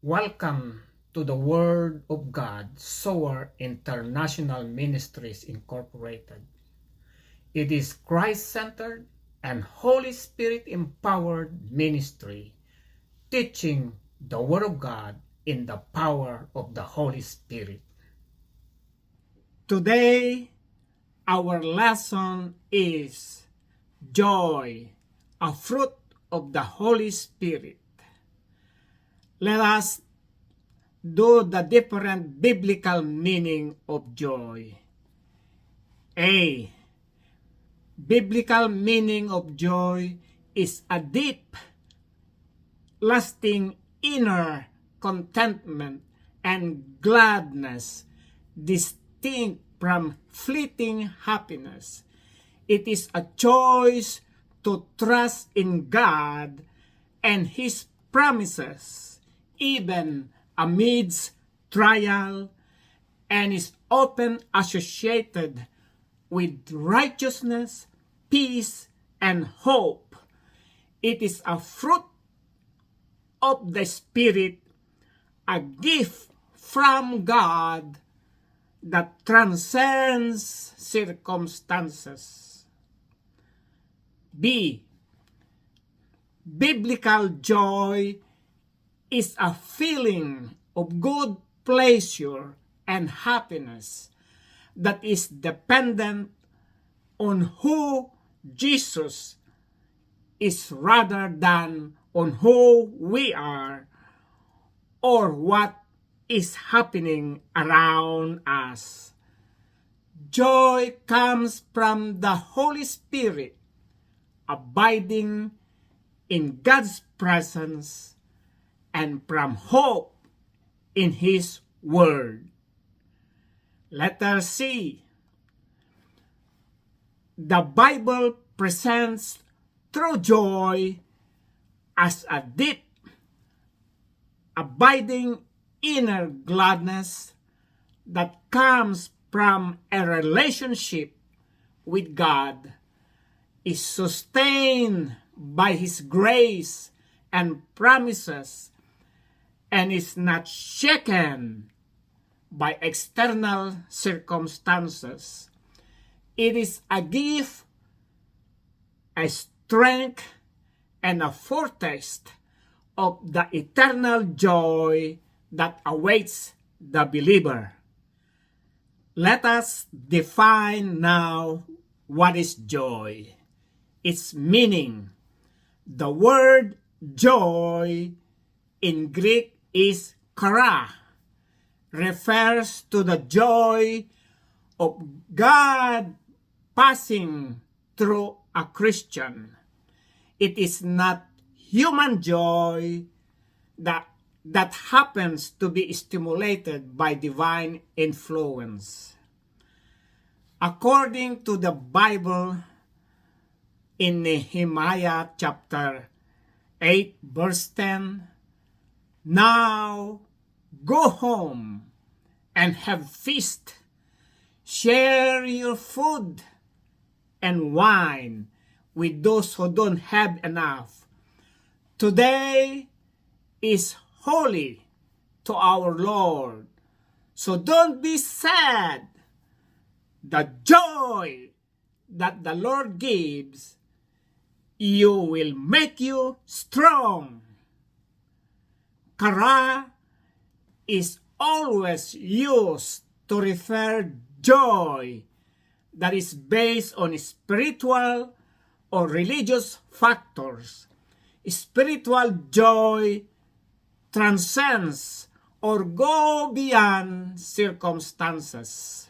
Welcome to the Word of God, Sower International Ministries Incorporated. It is Christ-centered and Holy Spirit-empowered ministry, teaching the Word of God in the power of the Holy Spirit. Today, our lesson is joy, a fruit of the Holy Spirit. Let us do the different biblical meaning of joy. A. Biblical meaning of joy is a deep, lasting inner contentment and gladness distinct from fleeting happiness. It is a choice to trust in God and His promises, even amidst trial, and is often associated with righteousness, peace, and hope. It is a fruit of the Spirit, a gift from God that transcends circumstances. B. Biblical joy is a feeling of good pleasure and happiness that is dependent on who Jesus is rather than on who we are or what is happening around us. Joy comes from the Holy Spirit abiding in God's presence and from hope in His Word. Letter C. The Bible presents true joy as a deep, abiding inner gladness that comes from a relationship with God, is sustained by His grace and promises, and is not shaken by external circumstances. It is a gift, a strength, and a foretaste of the eternal joy that awaits the believer. Let us define now what is joy. Its meaning. The word joy in Greek is chara, refers to the joy of God passing through a Christian. It is not human joy that happens to be stimulated by divine influence. According to the Bible, in Nehemiah chapter 8 verse 10, now go home and have feast, share your food and wine with those who don't have enough. Today is holy to our Lord, so don't be sad. The joy that the Lord gives you will make you strong. Chara is always used to refer joy that is based on spiritual or religious factors. Spiritual joy transcends or go beyond circumstances.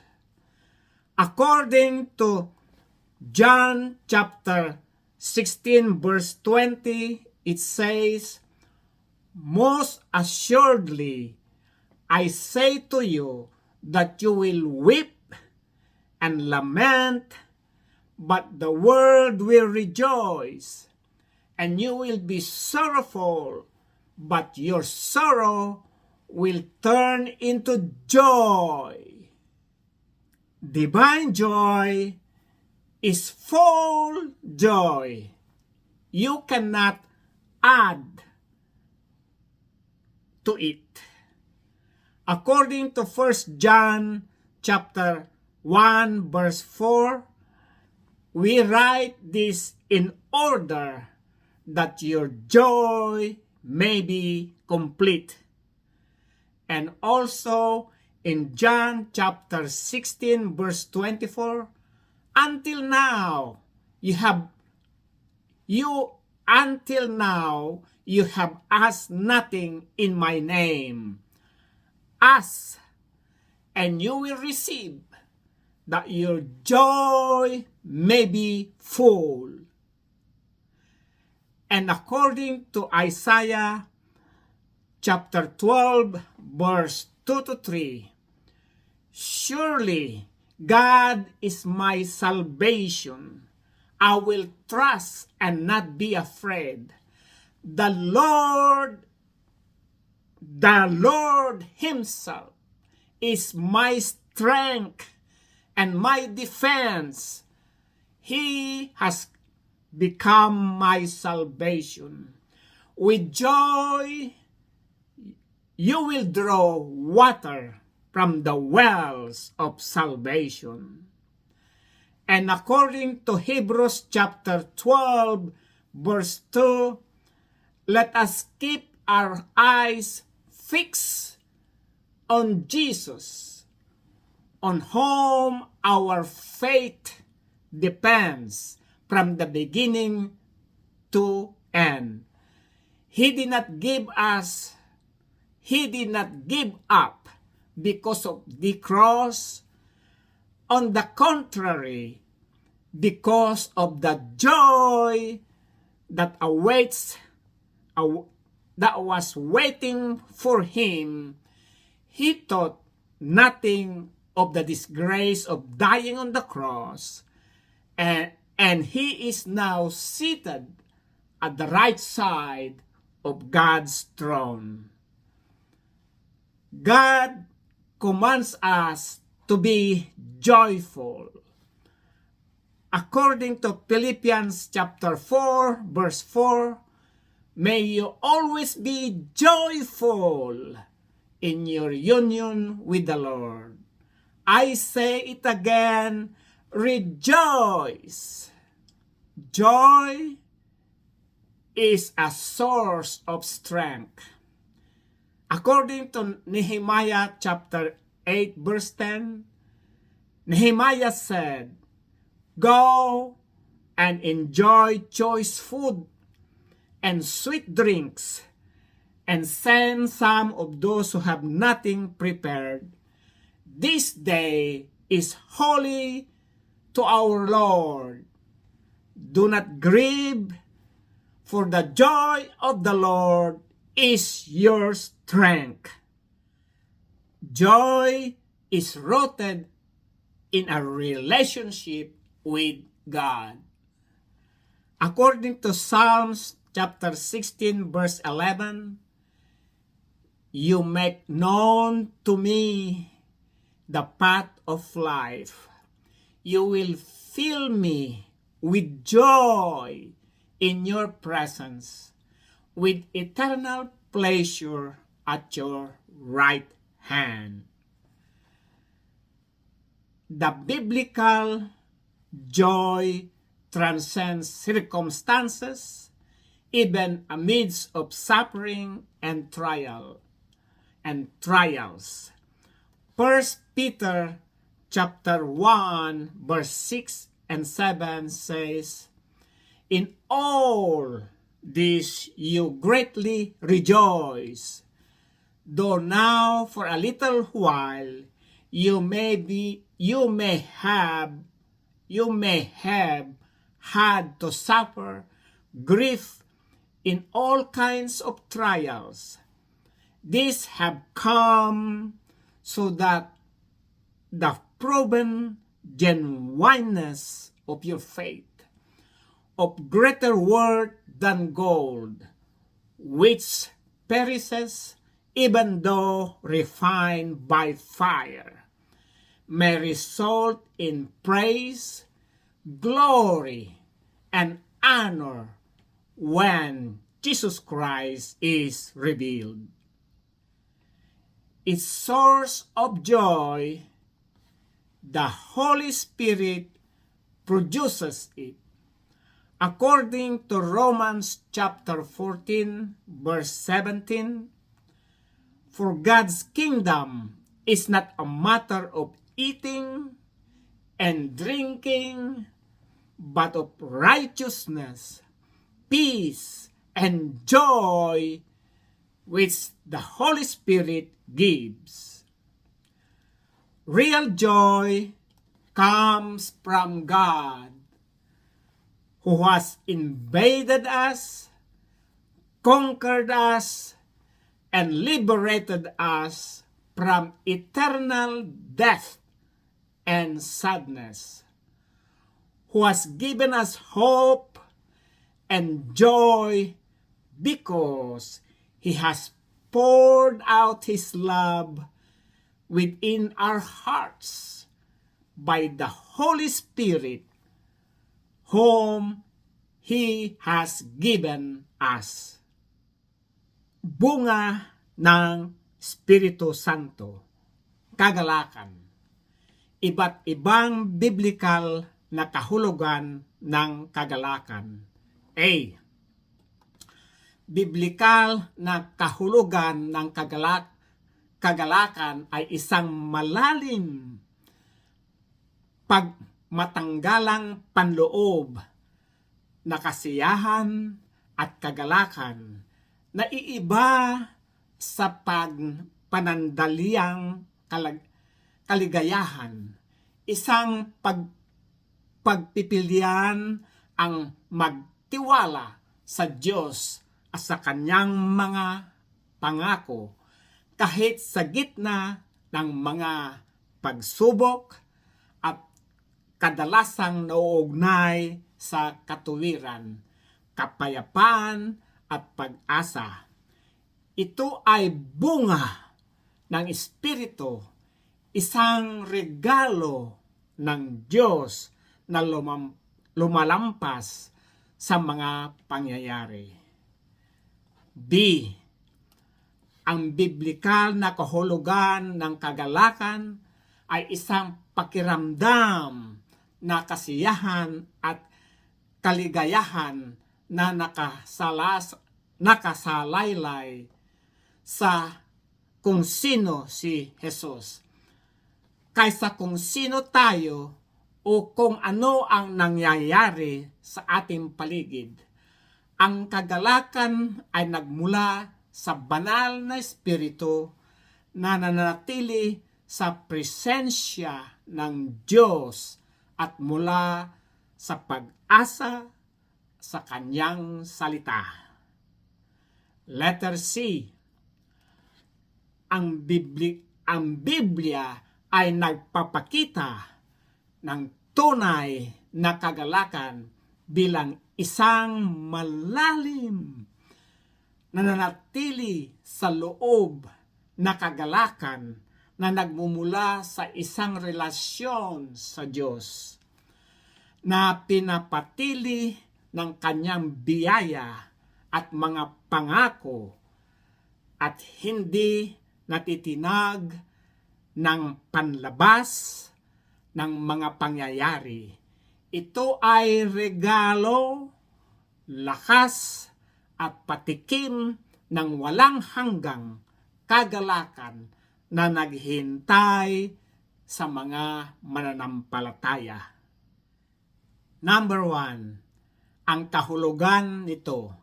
According to John chapter 16 verse 20, it says, most assuredly, I say to you that you will weep and lament, but the world will rejoice, and you will be sorrowful, but your sorrow will turn into joy. Divine joy is full joy. You cannot add to it. According to 1 John chapter 1 verse 4, we write this in order that your joy may be complete. And also in John chapter 16 verse 24, until now you have asked nothing in my name. Ask, and you will receive, that your joy may be full. And according to Isaiah chapter 12 verse 2 to 3, surely God is my salvation. I will trust and not be afraid. The Lord himself is my strength and my defense. He has become my salvation. With joy, you will draw water from the wells of salvation. And according to Hebrews chapter 12, verse 2, let us keep our eyes fixed on Jesus, on whom our faith depends from the beginning to end. He did not give up because of the cross. On the contrary, because of the joy that was waiting for him, he thought nothing of the disgrace of dying on the cross, and he is now seated at the right side of God's throne. God commands us to be joyful. According to Philippians chapter 4, verse 4, may you always be joyful in your union with the Lord. I say it again, rejoice. Joy is a source of strength. According to Nehemiah chapter 8 verse 10, Nehemiah said, go and enjoy choice food and sweet drinks, and send some of those who have nothing prepared. This day is holy to our Lord. Do not grieve, for the joy of the Lord is your strength. Joy is rooted in a relationship with God. According to Psalms chapter 16 verse 11, you make known to me the path of life. You will fill me with joy in your presence, with eternal pleasure at your right hand. The biblical joy transcends circumstances, even amidst of suffering and trials. 1 Peter chapter 1 verse 6 and 7 says, in all this you greatly rejoice, though now for a little while you may have had to suffer grief in all kinds of trials. These have come so that the proven genuineness of your faith, of greater worth than gold, which perishes even though refined by fire, may result in praise, glory, and honor when Jesus Christ is revealed. its source of joy, the Holy Spirit produces it. According to Romans chapter 14, verse 17, for God's kingdom is not a matter of eating and drinking, but of righteousness, peace, and joy, which the Holy Spirit gives. Real joy comes from God, who has invaded us, conquered us, and liberated us from eternal death and sadness, who has given us hope and joy because He has poured out His love within our hearts by the Holy Spirit, whom He has given us. Bunga ng Espiritu Santo, kagalakan. Iba't ibang biblical na kahulugan ng kagalakan. A. Biblikal na kahulugan ng kagalakan ay isang malalim pagmatanggalang panloob na kasiyahan at kagalakan na iiba sa panandaliang kaligayahan, isang pagpipilian ang magtiwala sa Diyos at sa kanyang mga pangako kahit sa gitna ng mga pagsubok at kadalasang nauugnay sa katuwiran, kapayapaan at pag-asa. Ito ay bunga ng Espiritu, isang regalo ng Diyos na lumalampas sa mga pangyayari. B. Ang biblikal na kahulugan ng kagalakan ay isang pakiramdam na kasiyahan at kaligayahan na nakasalaylay sa kung sino si Jesus, kaysa kung sino tayo o kung ano ang nangyayari sa ating paligid. Ang kagalakan ay nagmula sa banal na Espiritu na nananatili sa presensya ng Diyos at mula sa pag-asa sa kanyang salita. Letter C. Ang Biblia ay nagpapakita ng tunay na kagalakan bilang isang malalim na nanatili sa loob na kagalakan na nagmumula sa isang relasyon sa Diyos na pinapatili ng kanyang biyaya at mga pangako at hindi natitinag ng panlabas ng mga pangyayari. Ito ay regalo, lakas at patikim ng walang hanggang kagalakan na naghintay sa mga mananampalataya. Number 1, ang kahulugan nito.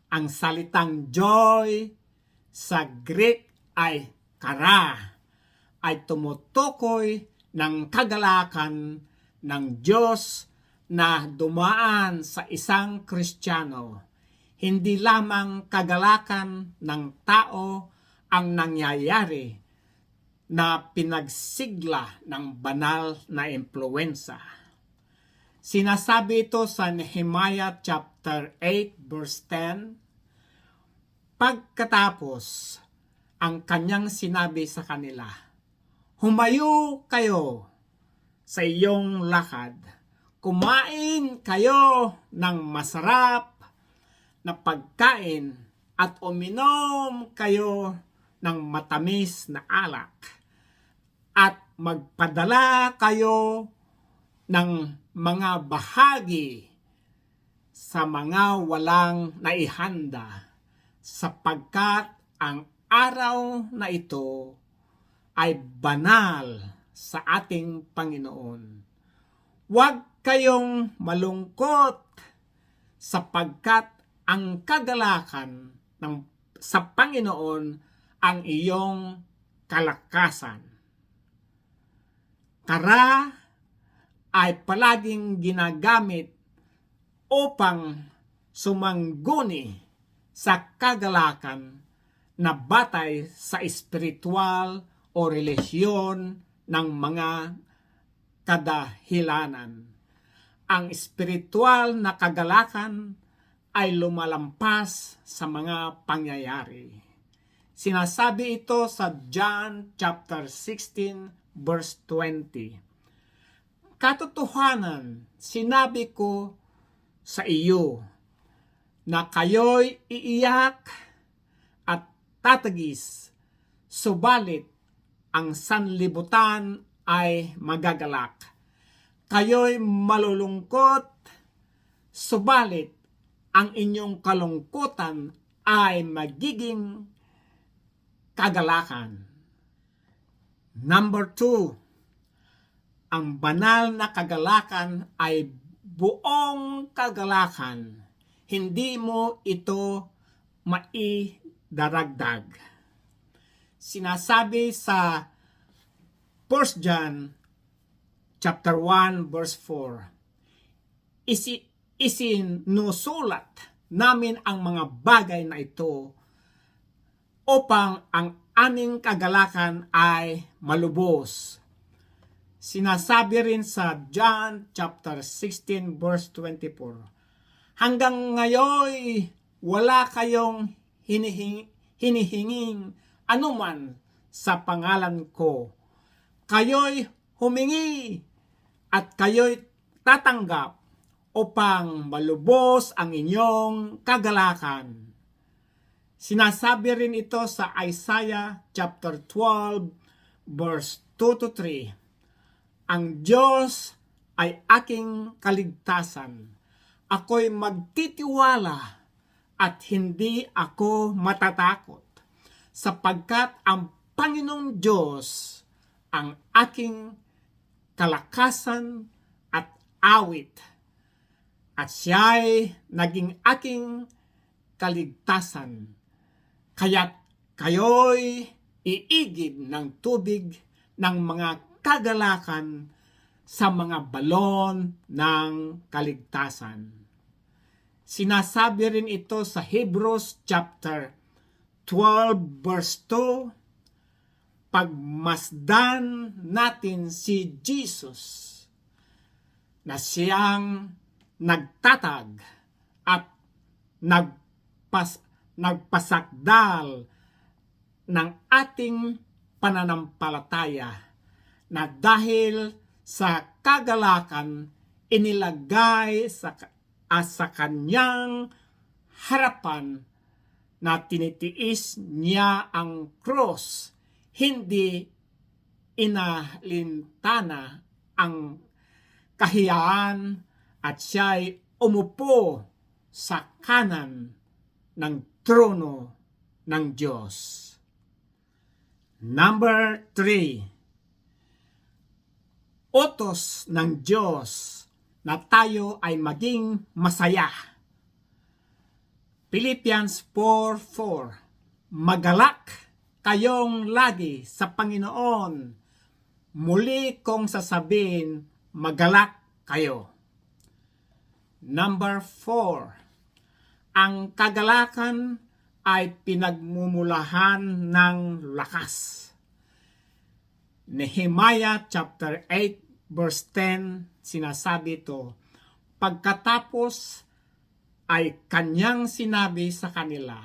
Ang salitang joy sa Greek ay kara, ay tumutukoy ng kagalakan ng Diyos na dumaan sa isang Kristiyano. Hindi lamang kagalakan ng tao ang nangyayari na pinagsigla ng banal na impluwensa. Sinasabi ito sa Nehemiah chapter 8 verse 10. Pagkatapos, ang kanyang sinabi sa kanila, humayo kayo sa iyong lakad, kumain kayo ng masarap na pagkain at uminom kayo ng matamis na alak at magpadala kayo ng mga bahagi sa mga walang naihanda, sapagkat ang araw na ito ay banal sa ating Panginoon. Huwag kayong malungkot, sapagkat ang kagalakan sa Panginoon ang iyong kalakasan. Tara ay palaging ginagamit upang sumangguni sa kagalakan na batay sa espiritual o relihiyon ng mga kadahilanan. Ang espiritual na kagalakan ay lumalampas sa mga pangyayari. Sinasabi ito sa John chapter 16 verse 20. Katotohanan, sinabi ko sa iyo na kayo'y iiyak at tatagis, subalit ang sanlibutan ay magagalak. Kayo'y malulungkot, subalit ang inyong kalungkutan ay magiging kagalakan. Number 2, ang banal na kagalakan ay buong kagalakan. Hindi mo ito maidaragdag. Sinasabi sa 1 John chapter 1 verse 4, isinusulat namin ang mga bagay na ito upang ang aming kagalakan ay malubos. Sinasabi rin sa John chapter 16 verse 24, hanggang ngayon wala kayong hinihinging anuman sa pangalan ko. Kayo'y humingi at kayo'y tatanggap upang malubos ang inyong kagalakan. Sinasabi rin ito sa Isaiah chapter 12 verse 2-3. Ang Diyos ay aking kaligtasan. Ako'y magtitiwala at hindi ako matatakot, sapagkat ang Panginoong Diyos ang aking kalakasan at awit, at siya'y naging aking kaligtasan. Kaya't kayo'y iigib ng tubig ng mga kagalakan sa mga balon ng kaligtasan. Sinasabi rin ito sa Hebrews chapter 12 verse 2, pagmasdan natin si Jesus na siyang nagtatag at nagpasakdal ng ating pananampalataya, na dahil sa kagalakan inilagay sa kanyang harapan na tinitiis niya ang cross, hindi inalintana ang kahiyaan, at siya'y umupo sa kanan ng trono ng Diyos. Number 3, utos ng Diyos na tayo ay maging masaya. Philippians 4:4, magalak kayong lagi sa Panginoon. Muli kong sasabihin, magalak kayo. Number 4, ang kagalakan ay pinagmumulahan ng lakas. Nehemiah chapter 8 verse 10, sinasabi ito, pagkatapos ay kanyang sinabi sa kanila,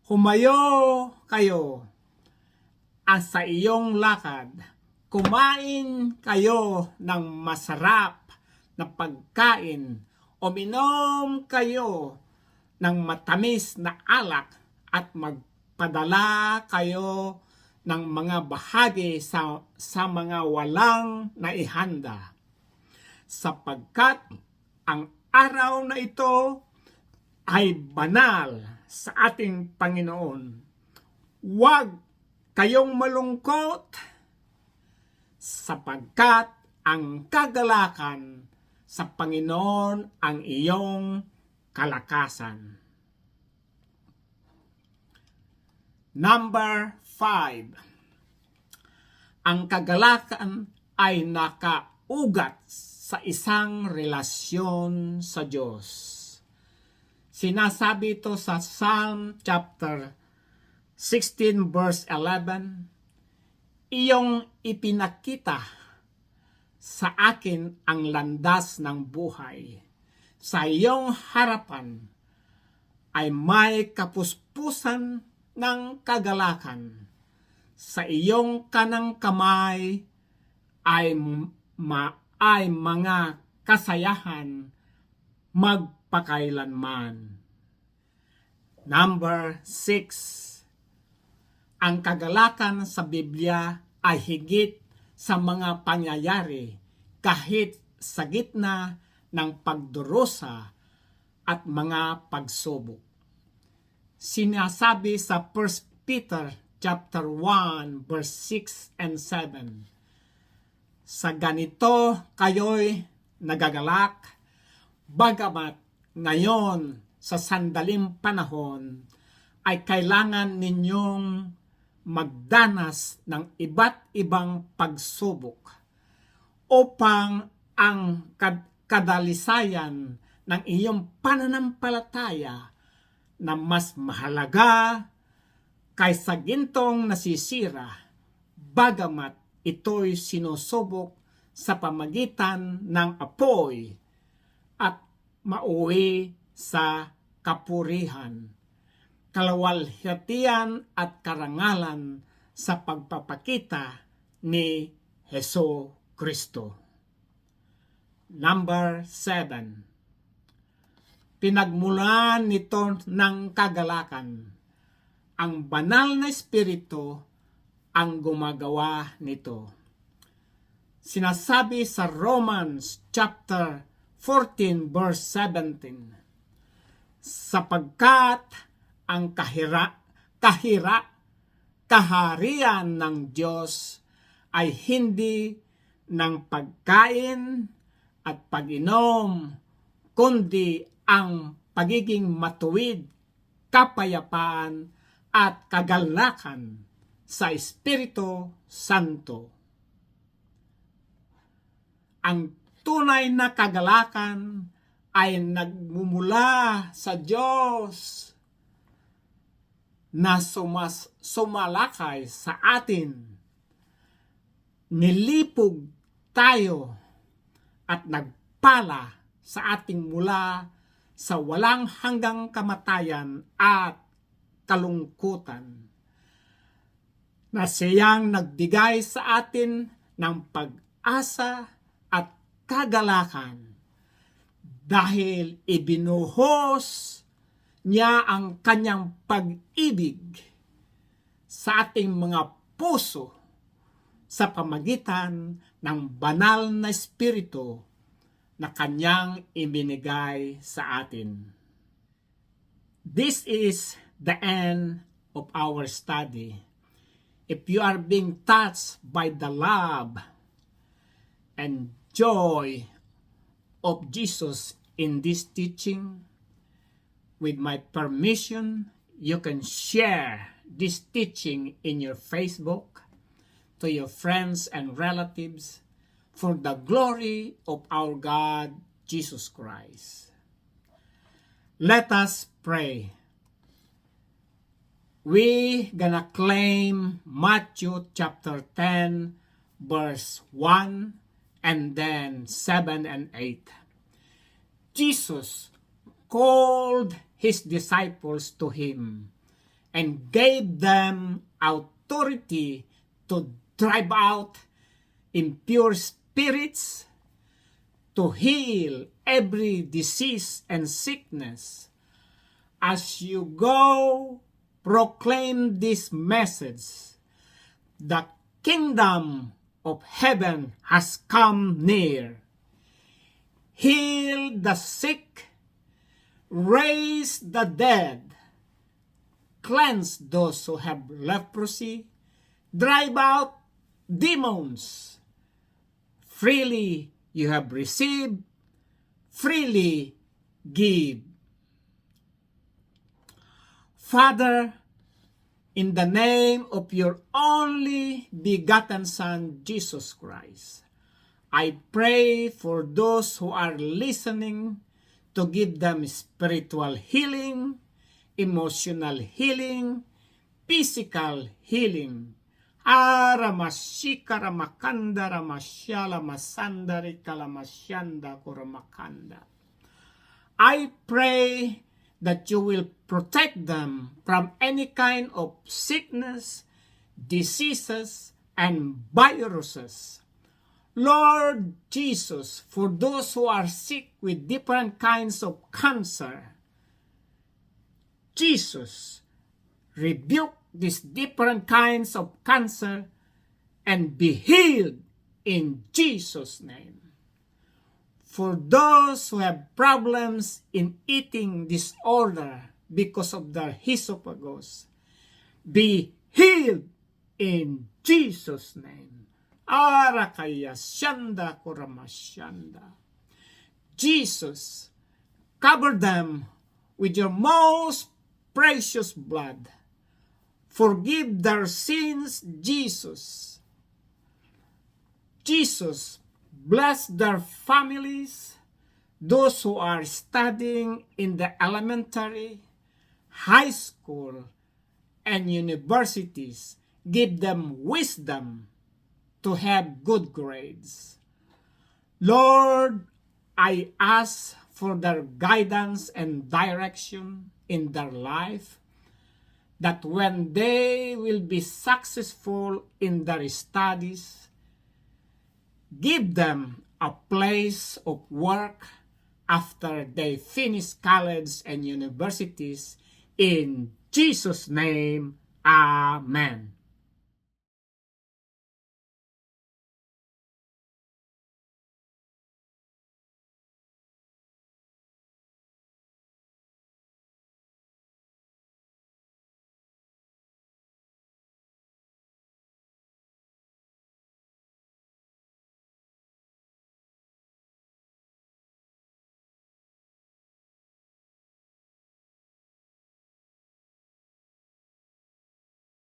humayo kayo sa iyong lakad, kumain kayo ng masarap na pagkain, uminom kayo ng matamis na alak, at magpadala kayo ng mga bahagi sa mga walang naihanda, sapagkat ang araw na ito ay banal sa ating Panginoon. Huwag kayong malungkot, sapagkat ang kagalakan sa Panginoon ang iyong kalakasan. Number 5. Ang kagalakan ay nakaugat sa isang relasyon sa Diyos. Sinasabi ito sa Psalm chapter 16 verse 11, iyong ipinakita sa akin ang landas ng buhay. Sa iyong harapan ay may kapuspusan ng kagalakan. Sa iyong kanang kamay ay mga kasayahan magpakailanman. Number 6. Ang kagalakan sa Biblia ay higit sa mga pangyayari kahit sa gitna ng pagdurusa at mga pagsubok. Sinasabi sa 1 Peter chapter 1 verse 6 and 7, sa ganito kayo'y nagagalak, bagamat ngayon sa sandaling panahon ay kailangan ninyong magdanas ng iba't ibang pagsubok upang ang kadalisayan ng iyong pananampalataya na mas mahalaga kaysa gintong nasisira, bagamat ito'y sinusubok sa pamagitan ng apoy at mauwi sa kapurihan, kalawalhatian at karangalan sa pagpapakita ni Hesus Kristo. Number 7. Pinagmulan nito ng kagalakan. Ang banal na espiritu ang gumagawa nito. Sinasabi sa Romans chapter 14 verse 17, sapagkat ang kaharian ng Diyos ay hindi ng pagkain at pag-inom, kundi ang pagiging matuwid, kapayapaan at kagalakan sa Espiritu Santo. Ang tunay na kagalakan ay nagmumula sa Diyos na sumalakay sa atin. Nilipog tayo at nagpala sa ating mula sa walang hanggang kamatayan at kalungkutan, na siyang nagbigay sa atin ng pag-asa at kagalakan dahil ibinuhos niya ang kanyang pag-ibig sa ating mga puso sa pamagitan ng banal na espiritu na kanyang ibinigay sa atin. This is the end of our study. If you are being touched by the love and joy of Jesus in this teaching, with my permission, you can share this teaching in your Facebook to your friends and relatives for the glory of our God, Jesus Christ. Let us pray. We gonna claim Matthew chapter 10 verse 1 and then 7 and 8. Jesus called his disciples to him and gave them authority to drive out impure spirits, to heal every disease and sickness. As you go proclaim this message. The kingdom of heaven has come near. Heal the sick, raise the dead, cleanse those who have leprosy, drive out demons. Freely you have received, freely give. Father, in the name of your only begotten Son, Jesus Christ, I pray for those who are listening to give them spiritual healing, emotional healing, physical healing. Aramashika ramakanda ramashala masandari kalamasyanda kuramakanda. I pray that you will protect them from any kind of sickness, diseases, and viruses. Lord Jesus, for those who are sick with different kinds of cancer, Jesus, rebuke these different kinds of cancer and be healed in Jesus' name. For those who have problems in eating disorder because of their esophagus, be healed in Jesus' name. Arakaya Shanda Kuramasyanda. Jesus, cover them with your most precious blood. Forgive their sins, Jesus. Jesus, bless their families, those who are studying in the elementary, high school, and universities. Give them wisdom to have good grades. Lord, I ask for their guidance and direction in their life, that when they will be successful in their studies, give them a place of work after they finish college and universities. In Jesus' name, Amen.